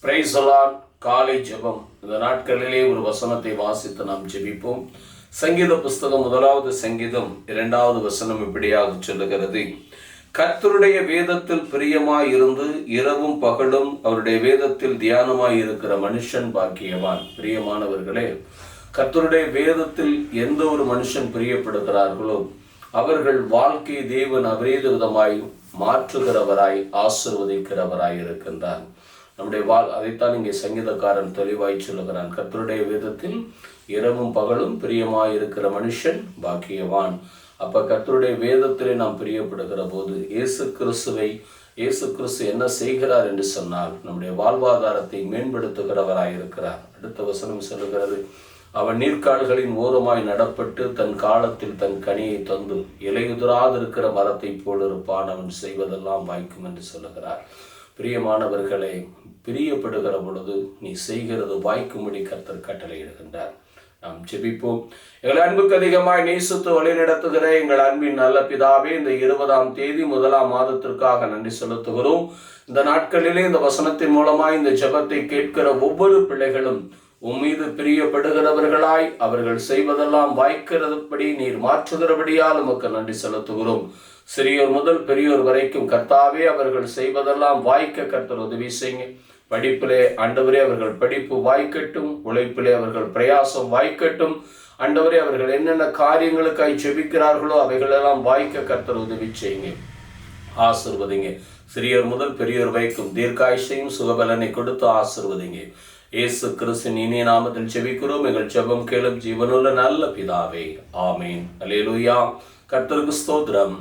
Praise the Lord. காலை ஜெபம். இந்த நாட்களிலே ஒரு வசனத்தை வாசித்து நாம் ஜெபிப்போம். சங்கீத புஸ்தகம் 1வது சங்கீதம் 2வது வசனம் இப்படியாக சொல்லுகிறது: கர்த்தருடைய வேதத்தில் பிரியமாய் இருந்து இரவும் பகலும் அவருடைய வேதத்தில் தியானமாய் இருக்கிற மனுஷன் பாக்கியவான். பிரியமானவர்களே, கர்த்தருடைய வேதத்தில் எந்த ஒரு மனுஷன் பிரியப்படுகிறார்களோ அவர்கள் வாழ்க்கை தேவன் அபரீத விதமாய் மாற்றுகிறவராய் ஆசீர்வதிக்கிறவராய் இருக்கின்றார். நம்முடைய அதைத்தான் இங்கே சங்கீதக்காரன் தெளிவாய் சொல்லுகிறான். கர்த்தருடைய வேதத்தில் இரவும் பகலும் பிரியமாய் இருக்கிற மனுஷன் பாக்கியவான். அப்ப கர்த்தருடைய வேதத்திலே நாம் பிரியப்படுகிற போது இயேசு கிறிஸ்து என்ன செய்கிறார் என்று சொன்னால் நம்முடைய வாழ்வாதாரத்தை மேம்படுத்துகிறவராய் இருக்கிறார். அடுத்த வசனம் சொல்லுகிறது: அவன் நீர்க்கால்களின் ஓரமாய் நடப்பட்டு தன் காலத்தில் தன் கனியை தந்து இலையுதிராதிருக்கிற மரத்தை போல் இருப்பான், அவன் செய்வதெல்லாம் வாய்க்கும் என்று சொல்லுகிறார். பிரியமானவர்களே, பிரியப்படுகிற பொழுது நீ செய்கிறது வாய்க்கும்படி கர்த்தர் கட்டளையிடுகின்றார். நாம் ஜெபிப்போம். எங்கள் அன்புக்கு அதிகமாய் நேசித்து வழிநடத்துகிற எங்கள் அன்பின் நல்ல பிதாவே, இந்த 20ஆம் தேதி 1ஆம் மாதத்திற்காக நன்றி செலுத்துகிறோம். இந்த நாட்களிலே இந்த வசனத்தின் மூலமாய் இந்த ஜெபத்தை கேட்கிற ஒவ்வொரு பிள்ளைகளும் உம்மீது பிரியப்படுகிறவர்களாய் அவர்கள் செய்வதெல்லாம் வாய்க்கிறதுபடி நீர் மாற்றுகிறபடியால் உமக்கு நன்றி செலுத்துகிறோம். சிறியோர் முதல் பெரியோர் வரைக்கும் கர்த்தாவே அவர்கள் செய்வதெல்லாம் வாய்க்க கர்த்தர் உதவி செய்யுங்க. படிப்பிலே ஆண்டவரே அவர்கள் படிப்பு வாய்க்கட்டும், உழைப்பிலே அவர்கள் பிரயாசம் வாய்க்கட்டும். ஆண்டவரே அவர்கள் என்னென்ன காரியங்களுக்காய் ஜெபிக்கிறார்களோ அவைகளெல்லாம் வாய்க்க கர்த்தர் உதவி செய்யுங்க, ஆசீர்வதிங்க. சிறியோர் முதல் பெரியோர் வரைக்கும் தீர்க்காயுசையும் சுகபலனை கொடுத்து ஆசீர்வதிங்க. இயேசு கிறிஸ்துவின் இனிய நாமத்தில் ஜெபிக்கிறோம். எங்கள் ஜெபம் கேளும் ஜீவனுள்ள நல்ல பிதாவே, ஆமேன். அல்லேலூயா. கர்த்தருக்கு ஸ்தோத்திரம்.